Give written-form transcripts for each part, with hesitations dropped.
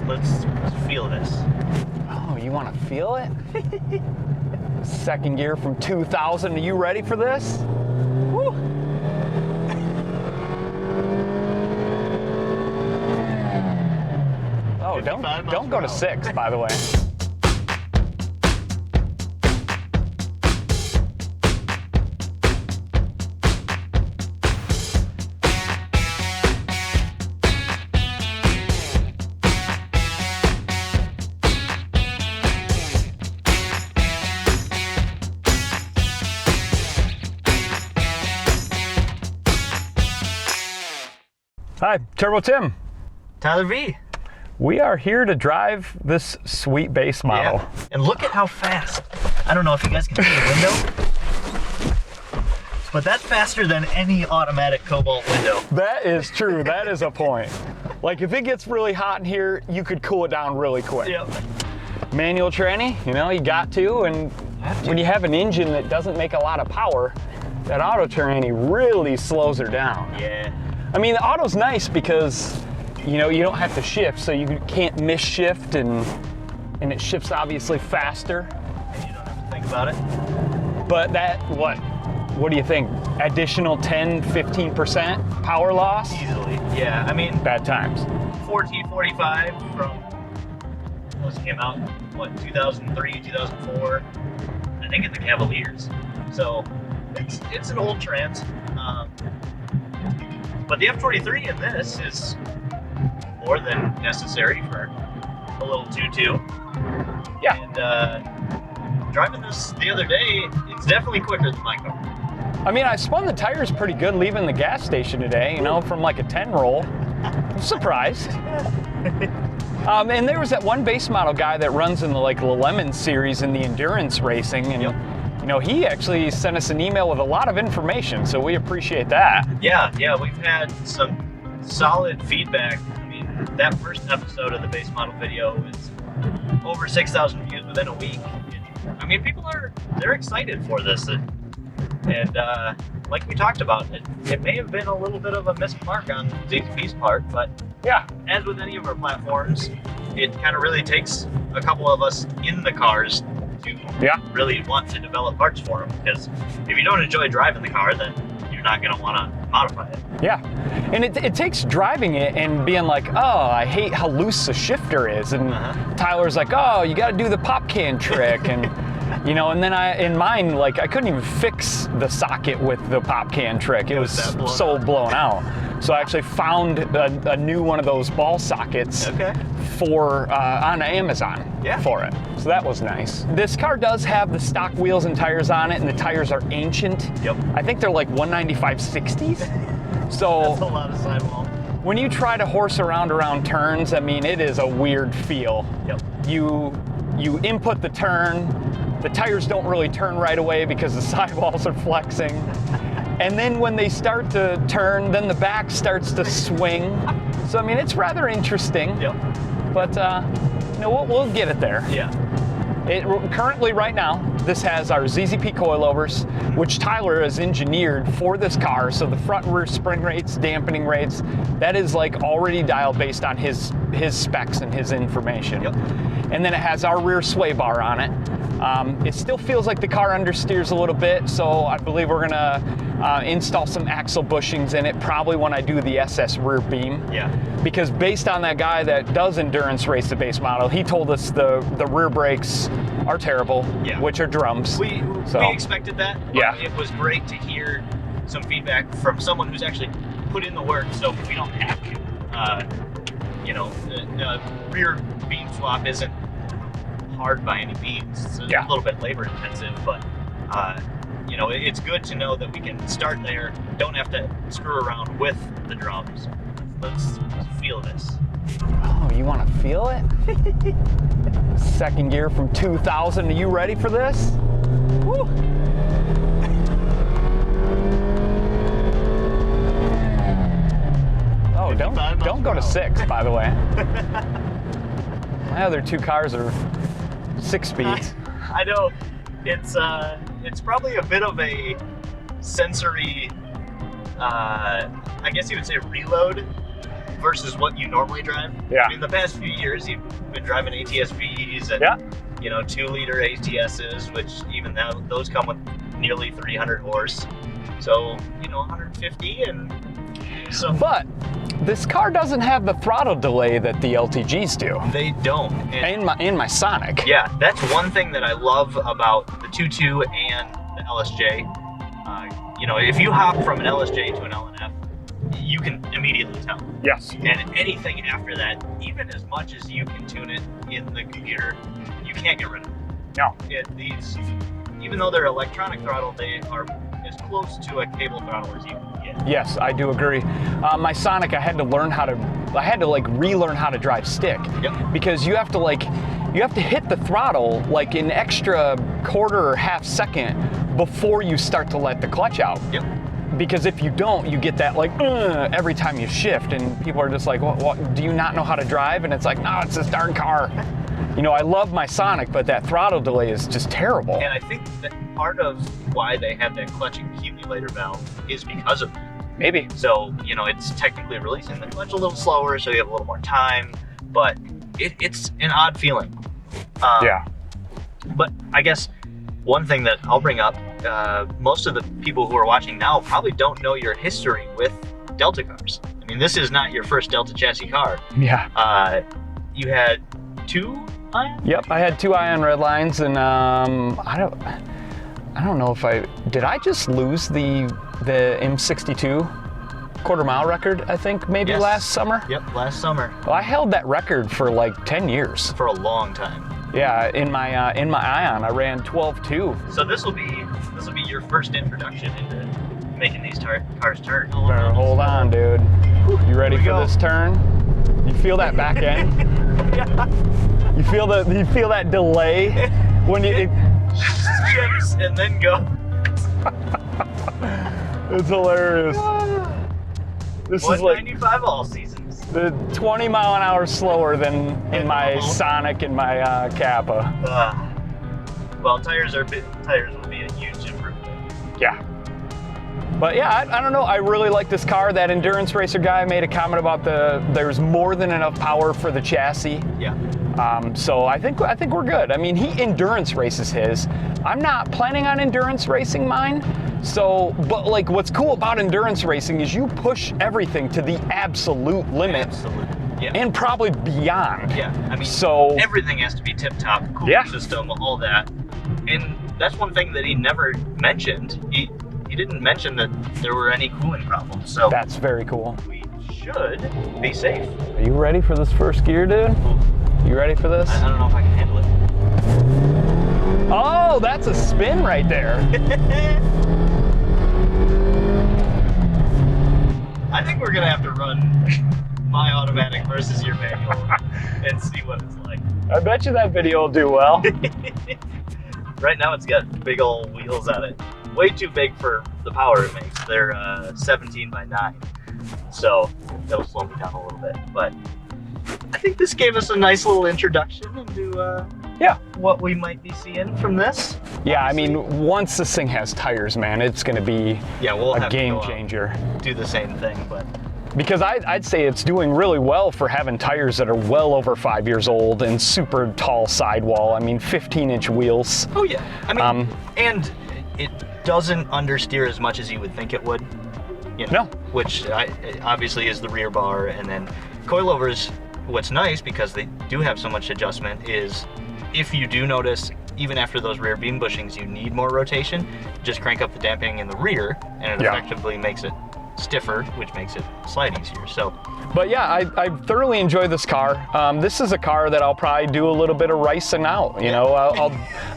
let's feel this. Oh, you want to feel it? Second gear from 2000. Are you ready for this? Woo. Oh, don't go to 6, by the way. Hi, Turbo Tim. Tyler V. We are here to drive this sweet base model. Yeah. And look at how fast. I don't know if you guys can see the window, but that's faster than any automatic Cobalt window. That is true. That is a point. Like if it gets really hot in here, you could cool it down really quick. Yep. Manual tranny, you know, you got to. And when you have an engine that doesn't make a lot of power, that auto tranny really slows her down. Yeah. I mean, the auto's nice because, you know, you don't have to shift, so you can't miss shift, and it shifts obviously faster. And you don't have to think about it. But that, what do you think? Additional 10, 15% power loss? Easily. Yeah, I mean, Bad times. 1445 from, those came out, what, 2003, 2004, I think at the Cavaliers. So it's an old Trans. But the F23 in this is more than necessary for a little 2.2. Yeah. And driving this the other day, it's definitely quicker than my car. I mean, I spun the tires pretty good leaving the gas station today, you know, from like a 10 roll. I'm surprised. And there was that one base model guy that runs in the like the Lemon series in the endurance racing, and you know, he actually sent us an email with a lot of information, so we appreciate that. Yeah, we've had some solid feedback. I mean, that first episode of the base model video is over 6,000 views within a week. I mean, they're excited for this, and like we talked about, it may have been a little bit of a missed mark on ZZP's part, but yeah, as with any of our platforms, it kind of really takes a couple of us in the cars to really want to develop parts for them, because if you don't enjoy driving the car, then you're not going to want to modify it. Yeah, and it takes driving it and being like, oh, I hate how loose the shifter is, and Tyler's like, oh, you got to do the pop can trick, and you know, and then in mine, like, I couldn't even fix the socket with the pop can trick. It was so blown out. So I actually found a new one of those ball sockets for on Amazon for it. So that was nice. This car does have the stock wheels and tires on it, and the tires are ancient. Yep. I think they're like 195 60s. So that's a lot of sidewall. When you try to horse around turns, I mean, it is a weird feel. Yep. You input the turn, the tires don't really turn right away because the sidewalls are flexing. And then when they start to turn, then the back starts to swing. So, I mean, it's rather interesting. Yep. But, you know, we'll get it there. Yeah. Currently, right now, this has our ZZP coilovers, which Tyler has engineered for this car. So the front and rear spring rates, dampening rates, that is like already dialed based on his specs and his information. Yep. And then it has our rear sway bar on it. It still feels like the car understeers a little bit, so I believe we're gonna install some axle bushings in it, probably when I do the SS rear beam. Yeah. Because based on that guy that does endurance race the base model, he told us the rear brakes are terrible, which are drums. We expected that, but it was great to hear some feedback from someone who's actually put in the work, so we don't have to. You know, the rear beam swap isn't hard by any means. It's a little bit labor intensive, but you know, it's good to know that we can start there, don't have to screw around with the drums. Let's feel this. Oh, you want to feel it? Second gear from 2000. Are you ready for this? Woo. Oh, don't go to 6, by the way. My other two cars are 6 speeds. I know. It's probably a bit of a sensory, I guess you would say, reload versus what you normally drive. Yeah. I mean, the past few years, you've been driving ATS-Vs and, 2-liter ATSs, which even now, those come with nearly 300 horse. So, 150 and so. But this car doesn't have the throttle delay that the LTGs do. They don't. And in my Sonic. Yeah, that's one thing that I love about the 2.2 and the LSJ. If you hop from an LSJ to an LNF, you can immediately tell. Yes. And anything after that, even as much as you can tune it in the computer, you can't get rid of it. No. These, even though they're electronic throttle, they are as close to a cable throttle as you can get. Yes, I do agree. My Sonic, I had to relearn how to drive stick. Yep. Because you have to hit the throttle like an extra quarter or half second before you start to let the clutch out. Yep. Because if you don't, you get that like every time you shift, and people are just like, what, do you not know how to drive? And it's like, no, it's this darn car. I love my Sonic, but that throttle delay is just terrible. And I think that part of why they have that clutch accumulator valve is because of that. Maybe. So, it's technically releasing the clutch a little slower, so you have a little more time, but it's an odd feeling. Yeah. But I guess one thing that I'll bring up, most of the people who are watching now probably don't know your history with Delta cars. I mean, this is not your first Delta chassis car. Yeah. You had 2 Ion? Yep, I had 2 Ion red lines, and I don't know if did I just lose the M62 quarter mile record, I think, maybe Yes. last summer? Yep, last summer. Well, I held that record for like 10 years. For a long time. Yeah, in my Ion, I ran 12.2. So this will be your first introduction into making these cars turn. Better hold on, dude. You ready for go. this turn? You feel that back end? Yeah. You feel that delay when it Shifts and then go. It's hilarious. This is like 195 all seasons. the 20 mile an hour slower than in my normal. Sonic and my Kappa. Well, tires will be a huge improvement. Yeah. But yeah, I don't know. I really like this car. That endurance racer guy made a comment about there's more than enough power for the chassis. Yeah. So I think we're good. I mean, he endurance races his. I'm not planning on endurance racing mine. So, but like what's cool about endurance racing is you push everything to the absolute limit. Absolutely. Yeah. And probably beyond. Yeah. I mean, so everything has to be tip top, cooling system, all that. And that's one thing that he never mentioned. He didn't mention that there were any cooling problems. So that's very cool. We should be safe. Are you ready for this first gear, dude? You ready for this? I don't know if I can handle it. Oh, that's a spin right there. I think we're gonna have to run my automatic versus your manual and see what it's like. I bet you that video will do well. Right now it's got big old wheels on it. Way too big for the power it makes. They're 17 by 9. So that'll slow me down a little bit. But I think this gave us a nice little introduction into what we might be seeing from this. Yeah, I mean, once this thing has tires, man, it's going to be a game changer. Do the same thing, but because I'd say it's doing really well for having tires that are well over 5 years old and super tall sidewall. I mean, 15-inch wheels. Oh yeah, I mean, and it doesn't understeer as much as you would think it would. No. Which obviously is the rear bar, and then coilovers. What's nice, because they do have so much adjustment, is if you do notice, even after those rear beam bushings, you need more rotation, just crank up the damping in the rear, and it effectively makes it stiffer, which makes it slide easier. So, but yeah, I thoroughly enjoy this car. This is a car that I'll probably do a little bit of ricing out. You know,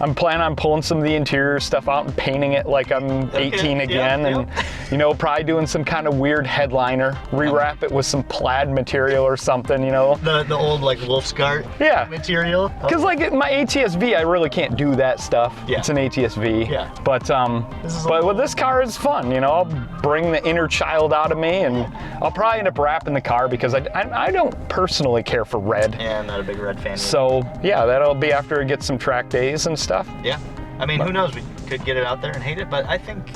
I'm planning on pulling some of the interior stuff out and painting it like I'm 18 again, and you know, probably doing some kind of weird headliner, rewrap it with some plaid material or something. You know, the old like Wolfscart material. Because like my ATS-V, I really can't do that stuff. It's an ATS-V. Yeah. But with this car, it's fun. You know, I'll bring the inner child out of me, and I'll probably end up wrapping the car because I don't personally care for red. Yeah, I'm not a big red fan. So yeah, that'll be after it gets some track days and stuff. Yeah. I mean, who knows? We could get it out there and hate it, but I think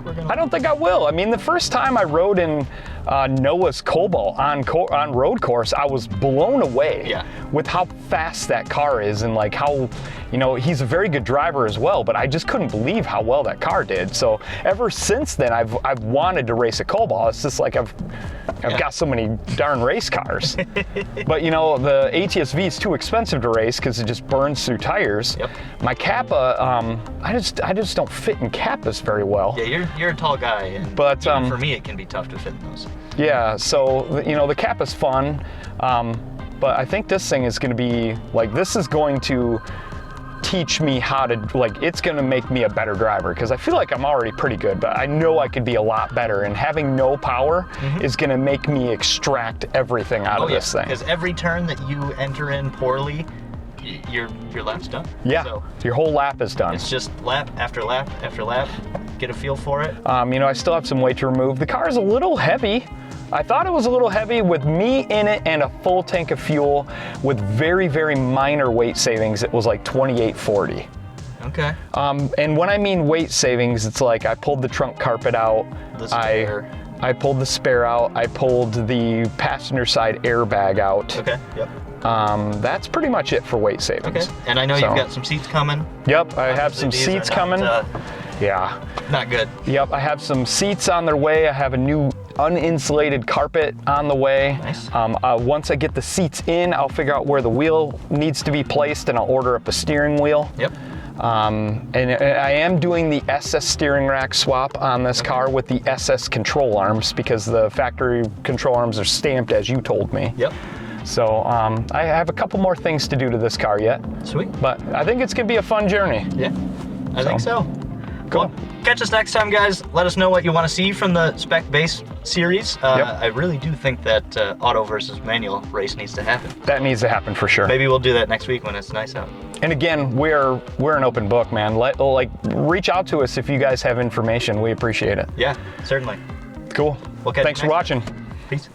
we're gonna. I don't think I will. I mean, the first time I rode in Noah's Cobalt on road course, I was blown away with how fast that car is, and like how, you know, he's a very good driver as well, but I just couldn't believe how well that car did. So ever since then, I've wanted to race a Cobalt. It's just like I've got so many darn race cars. But you know, the ATS-V is too expensive to race because it just burns through tires. My Kappa, I just don't fit in Kappas very well. Yeah, you're a tall guy, and but for me it can be tough to fit in those. Yeah, so you know, the Kappa's fun, but I think this thing is going to be like, this is going to teach me how to, like, it's going to make me a better driver, because I feel like I'm already pretty good, but I know I could be a lot better, and having no power is going to make me extract everything out of this thing. Because every turn that you enter in poorly, your lap's done. Yeah, so your whole lap is done. It's just lap after lap after lap. Get a feel for it. You know, I still have some weight to remove. The car is a little heavy. I thought it was a little heavy. With me in it and a full tank of fuel with very, very minor weight savings, it was like 2840. Okay. And when I mean weight savings, it's like I pulled the trunk carpet out. The spare. I pulled the spare out. I pulled the passenger side airbag out. Okay, yep. That's pretty much it for weight savings. Okay, and I know you've got some seats coming. Yep, I have some seats coming. Yeah. Not good. Yep, I have some seats on their way. I have a new uninsulated carpet on the way. Nice. Once I get the seats in, I'll figure out where the wheel needs to be placed, and I'll order up a steering wheel. Yep. And I am doing the SS steering rack swap on this car with the SS control arms, because the factory control arms are stamped as you told me. Yep. So I have a couple more things to do to this car yet. Sweet. But I think it's going to be a fun journey. Yeah, I think so. Cool. Well, catch us next time, guys. Let us know what you want to see from the Spec Base series. I really do think that auto versus manual race needs to happen. That needs to happen for sure. Maybe we'll do that next week when it's nice out. And again, we're an open book, man. Reach out to us if you guys have information. We appreciate it. Yeah, certainly. Cool. We'll Thanks for watching. Peace.